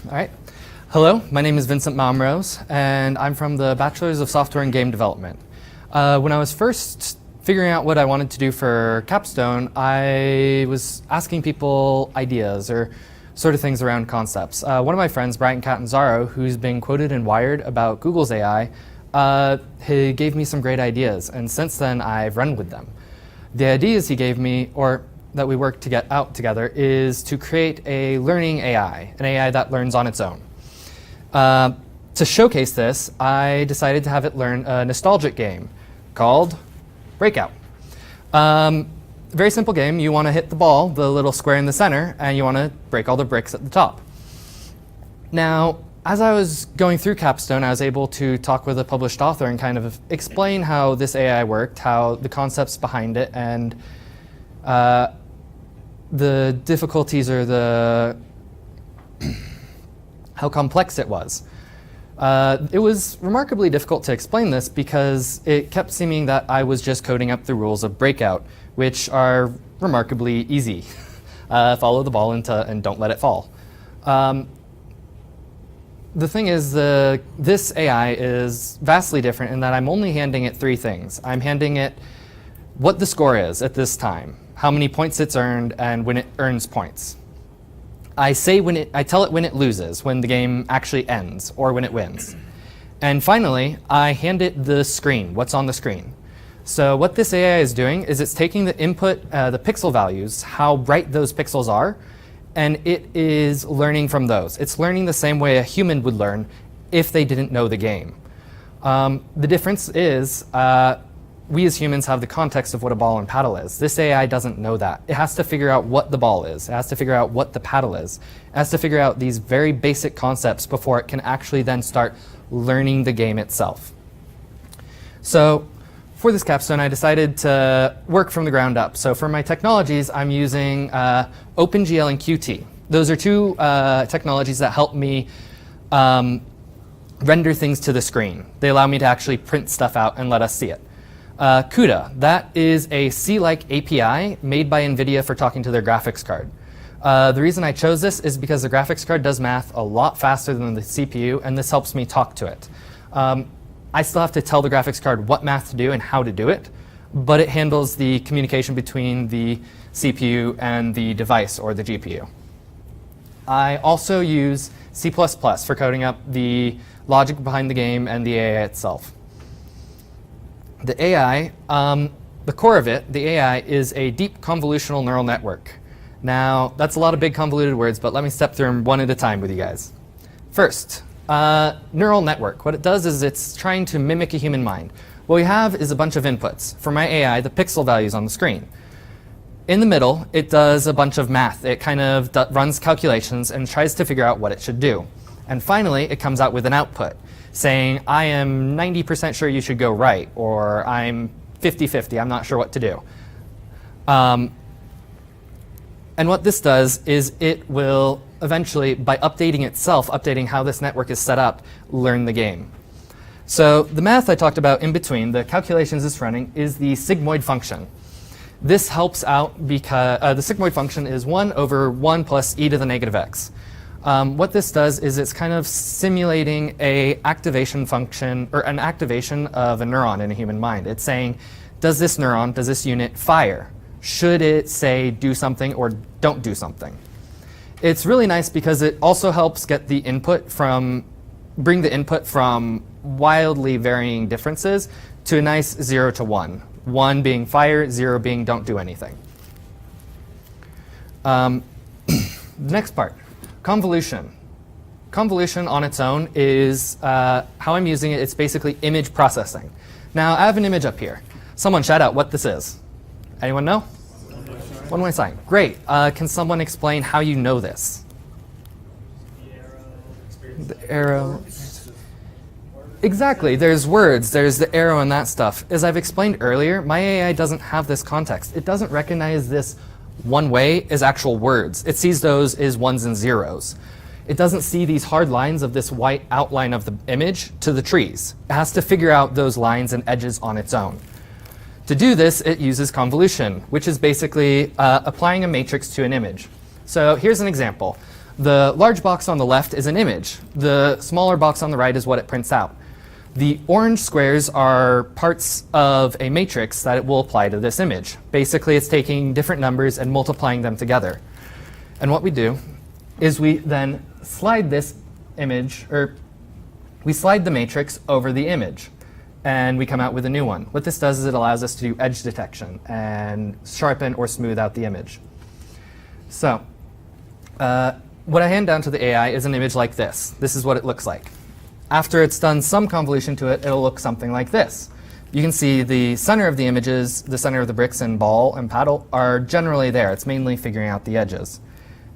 All right. Hello, my name is Vincent Malmrose, and I'm from the Bachelor's of Software and Game Development. When I was first figuring out what I wanted to do for Capstone, I was asking people ideas or sort of things around concepts. One of my friends, Brian Catanzaro, who's been quoted in Wired about Google's AI, he gave me some great ideas, and since then I've run with them. The ideas he gave me, or that we worked to get out together, is to create a learning AI, an AI that learns on its own. To showcase this, I decided to have it learn a nostalgic game called Breakout. Very simple game. You want to hit the ball, the little square in the center, and you want to break all the bricks at the top. Now, as I was going through Capstone, I was able to talk with a published author and kind of explain how this AI worked, how the concepts behind it, and the difficulties or the how complex it was. It was remarkably difficult to explain this because it kept seeming that I was just coding up the rules of Breakout, which are remarkably easy. Follow the ball and don't let it fall. The thing is, this AI is vastly different in that I'm only handing it three things. I'm handing it what the score is at this time, how many points it's earned, and when it earns points. I tell it when it loses, when the game actually ends, or when it wins. And finally, I hand it the screen, what's on the screen. So what this AI is doing is it's taking the input, the pixel values, how bright those pixels are, and it is learning from those. It's learning the same way a human would learn if they didn't know the game. The difference is, we as humans have the context of what a ball and paddle is. This AI doesn't know that. It has to figure out what the ball is. It has to figure out what the paddle is. It has to figure out these very basic concepts before it can actually then start learning the game itself. So for this capstone, I decided to work from the ground up. So for my technologies, I'm using OpenGL and Qt. Those are two technologies that help me render things to the screen. They allow me to actually print stuff out and let us see it. CUDA, that is a C-like API made by NVIDIA for talking to their graphics card. The reason I chose this is because the graphics card does math a lot faster than the CPU, and this helps me talk to it. I still have to tell the graphics card what math to do and how to do it, but it handles the communication between the CPU and the device, or the GPU. I also use C++ for coding up the logic behind the game and the AI itself. The AI, the core of it, the AI, is a deep convolutional neural network. Now, that's a lot of big convoluted words, but let me step through them one at a time with you guys. First, neural network. What it does is it's trying to mimic a human mind. What we have is a bunch of inputs. For my AI, the pixel values on the screen. In the middle, it does a bunch of math. It kind of runs calculations and tries to figure out what it should do. And finally, it comes out with an output, saying, I am 90% sure you should go right, or I'm 50-50, I'm not sure what to do. And what this does is it will eventually, by updating itself, updating how this network is set up, learn the game. So the math I talked about in between, the calculations it's running, is the sigmoid function. This helps out because the sigmoid function is 1 over 1 plus e to the negative x. What this does is it's kind of simulating a activation function, or an activation of a neuron in a human mind. It's saying, does this neuron, does this unit fire? Should it say do something or don't do something? It's really nice because it also helps get the input bring the input from wildly varying differences to a nice 0 to 1. 1 being fire, 0 being don't do anything. The next part. Convolution. Convolution on its own is how I'm using it. It's basically image processing. Now, I have an image up here. Someone shout out what this is. Anyone know? One-way sign. Great. Can someone explain how you know this? The arrow. Exactly. There's words. There's the arrow and that stuff. As I've explained earlier, my AI doesn't have this context. It doesn't recognize this one way as actual words. It sees those as ones and zeros. It doesn't see these hard lines of this white outline of the image to the trees. It has to figure out those lines and edges on its own. To do this, it uses convolution, which is basically applying a matrix to an image. So here's an example. The large box on the left is an image. The smaller box on the right is what it prints out. The orange squares are parts of a matrix that it will apply to this image. Basically, it's taking different numbers and multiplying them together. And what we do is we then slide this image, or we slide the matrix over the image, and we come out with a new one. What this does is it allows us to do edge detection and sharpen or smooth out the image. So what I hand down to the AI is an image like this. This is what it looks like. After it's done some convolution to it, it'll look something like this. You can see the center of the images, the center of the bricks and ball and paddle are generally there. It's mainly figuring out the edges.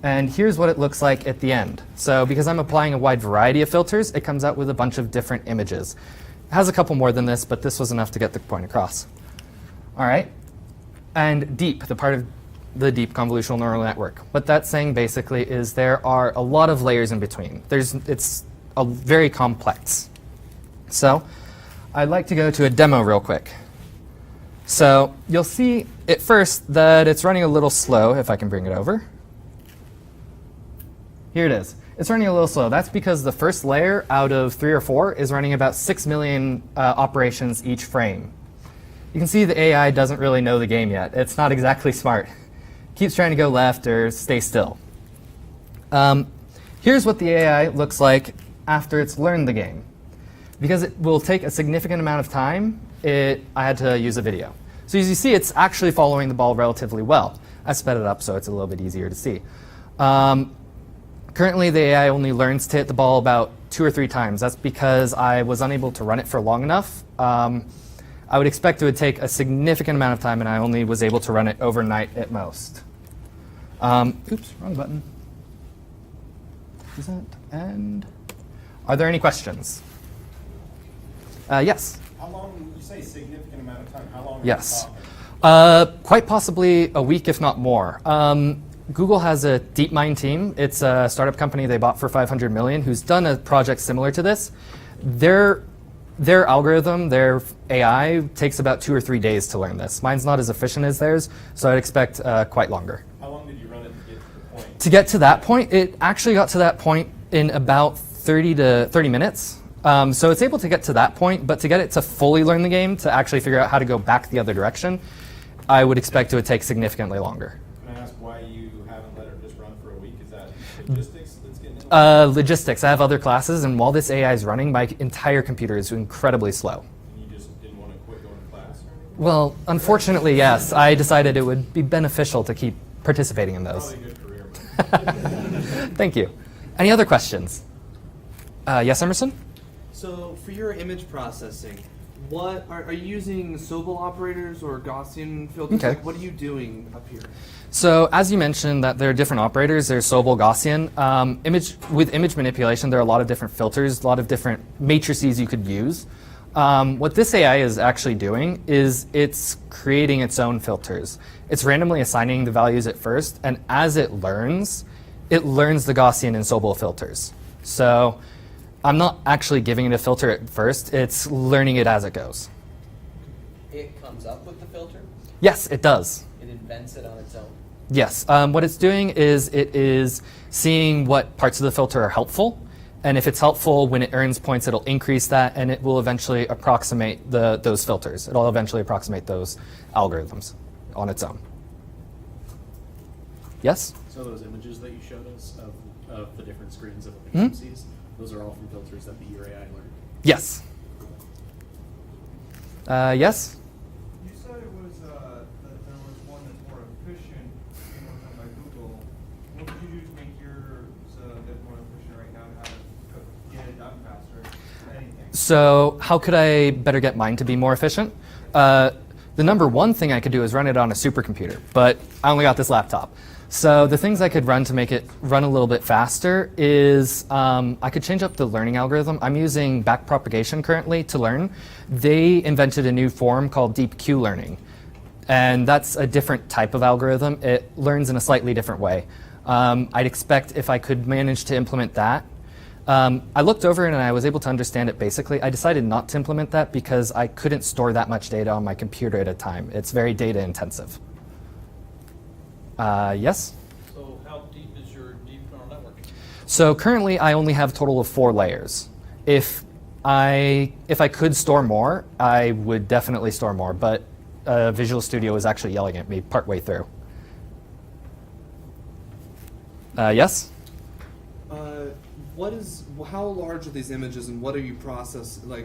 And here's what it looks like at the end. So because I'm applying a wide variety of filters, it comes out with a bunch of different images. It has a couple more than this, but this was enough to get the point across. All right. And deep, the part of the deep convolutional neural network. What that's saying basically is there are a lot of layers in between. It's very complex. So I'd like to go to a demo real quick. So you'll see at first that it's running a little slow, if I can bring it over. Here it is. It's running a little slow. That's because the first layer out of 3 or 4 is running about 6 million operations each frame. You can see the AI doesn't really know the game yet. It's not exactly smart. Keeps trying to go left or stay still. Here's what the AI looks like after it's learned the game. Because it will take a significant amount of time, I had to use a video. So as you see, it's actually following the ball relatively well. I sped it up so it's a little bit easier to see. Currently, the AI only learns to hit the ball about 2 or 3 times. That's because I was unable to run it for long enough. I would expect it would take a significant amount of time, and I only was able to run it overnight at most. Oops, wrong button. Does that end? Are there any questions? Yes? How long, you say significant amount of time, how long Yes. Quite possibly a week, if not more. Google has a DeepMind team. It's a startup company they bought for $500 million who's done a project similar to this. Their algorithm, their AI, takes about 2 or 3 days to learn this. Mine's not as efficient as theirs, so I'd expect quite longer. How long did you run it to get to the point? To get to that point, it actually got to that point in about 30 to 30 minutes. So it's able to get to that point, but to get it to fully learn the game, to actually figure out how to go back the other direction, I would expect it would take significantly longer. Can I ask why you haven't let her just run for a week? Is that logistics that's getting in? Logistics. I have other classes, and while this AI is running, my entire computer is incredibly slow. And you just didn't want to quit going to class? Well, unfortunately, yes. I decided it would be beneficial to keep participating in those. Probably a good career. Thank you. Any other questions? Yes, Emerson? So for your image processing, what are you using Sobel operators or Gaussian filters? Okay. Like, what are you doing up here? So as you mentioned that there are different operators, there's Sobel, Gaussian. With image manipulation, there are a lot of different filters, a lot of different matrices you could use. What this AI is actually doing is it's creating its own filters. It's randomly assigning the values at first, and as it learns the Gaussian and Sobel filters. So I'm not actually giving it a filter at first, it's learning it as it goes. It comes up with the filter? Yes, it does. It invents it on its own? Yes. What it's doing is it is seeing what parts of the filter are helpful, and if it's helpful, when it earns points, it'll increase that, and it will eventually approximate those filters. It'll eventually approximate those algorithms on its own. Yes? So those images that you showed us of the different screens of what the game sees, those are all from filters that the AI learned? Yes. Yes? You said it was that there was one that's more efficient than one done by Google. What would you do to make yours a bit more efficient right now to have it get it done faster than anything? So how could I better get mine to be more efficient? The number one thing I could do is run it on a supercomputer, but I only got this laptop. So the things I could run to make it run a little bit faster is I could change up the learning algorithm. I'm using backpropagation currently to learn. They invented a new form called deep Q learning. And that's a different type of algorithm. It learns in a slightly different way. I'd expect if I could manage to implement that. I looked over it and I was able to understand it basically. I decided not to implement that because I couldn't store that much data on my computer at a time. It's very data intensive. Yes? So how deep is your deep neural network? So currently I only have a total of 4 layers. If I could store more, I would definitely store more, but Visual Studio was actually yelling at me partway through. Yes? How large are these images, and what are you how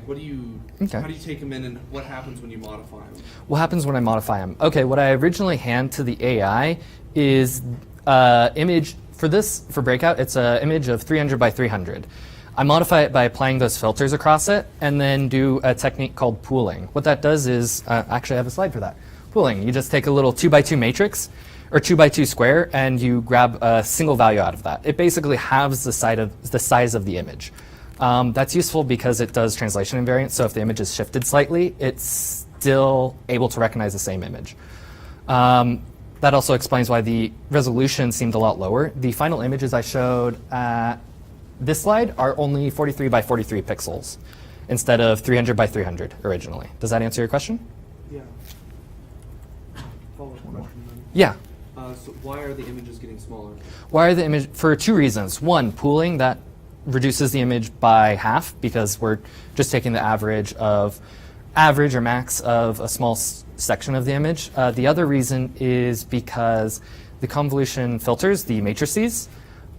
do you take them in, and what happens when you modify them? What happens when I modify them? Okay, what I originally hand to the AI is image, for Breakout, it's an image of 300 by 300. I modify it by applying those filters across it, and then do a technique called pooling. What that does is, actually I have a slide for that. Pooling, you just take a little 2x2 matrix, or 2x2 square, and you grab a single value out of that. It basically halves the size of the image. That's useful because it does translation invariance, so if the image is shifted slightly, it's still able to recognize the same image. That also explains why the resolution seemed a lot lower. The final images I showed at this slide are only 43 by 43 pixels instead of 300 by 300 originally. Does that answer your question? Yeah. Follow-up question then. Yeah. So why are the images getting smaller? Why are the image? For 2 reasons. One, pooling, that reduces the image by half because we're just taking the average or max of a small section of the image. The other reason is because the convolution filters, the matrices,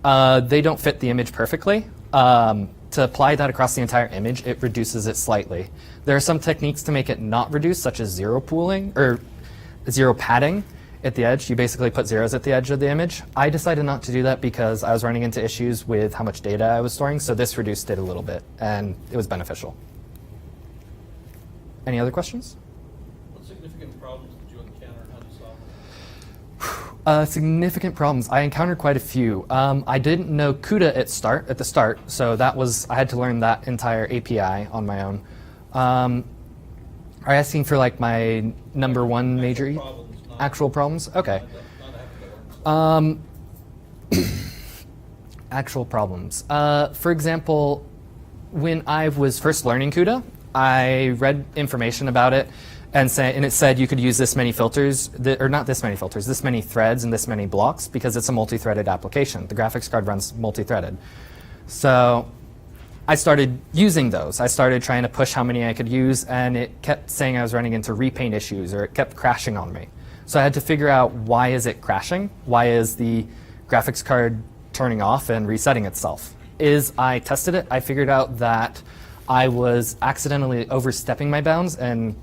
they don't fit the image perfectly. To apply that across the entire image, it reduces it slightly. There are some techniques to make it not reduce, such as zero pooling or zero padding at the edge. You basically put zeros at the edge of the image. I decided not to do that because I was running into issues with how much data I was storing, so this reduced it a little bit, and it was beneficial. Any other questions? What significant problems did you encounter and how did you solve them? Significant problems. I encountered quite a few. I didn't know CUDA at the start, so I had to learn that entire API on my own. Are you asking for like my number one major actual problems? Okay. Actual problems. For example, when I was first learning CUDA, I read information about it, and it said you could use this many filters, or not this many filters, this many threads and this many blocks because it's a multi-threaded application. The graphics card runs multi-threaded. So I started using those. I started trying to push how many I could use, and it kept saying I was running into repaint issues, or it kept crashing on me. So I had to figure out, why is it crashing? Why is the graphics card turning off and resetting itself? I tested it, I figured out that I was accidentally overstepping my bounds, and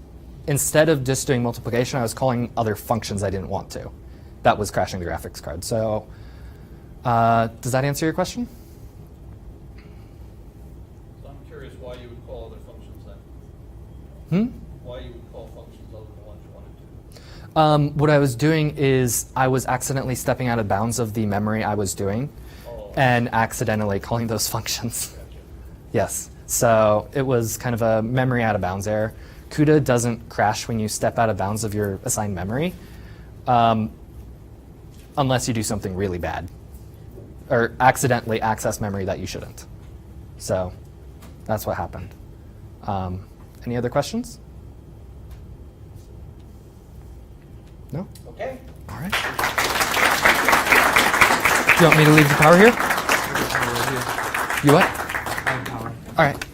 instead of just doing multiplication, I was calling other functions I didn't want to. That was crashing the graphics card. So does that answer your question? So I'm curious why you would call other functions then. Hmm? Why you would call functions other than the ones you wanted to. What I was doing is I was accidentally stepping out of bounds of the memory I was doing and accidentally calling those functions. Yes. So it was kind of a memory out of bounds error. CUDA doesn't crash when you step out of bounds of your assigned memory, unless you do something really bad or accidentally access memory that you shouldn't. So that's what happened. Any other questions? No? Okay. All right. Do you want me to leave the power here? You what? Power. All right.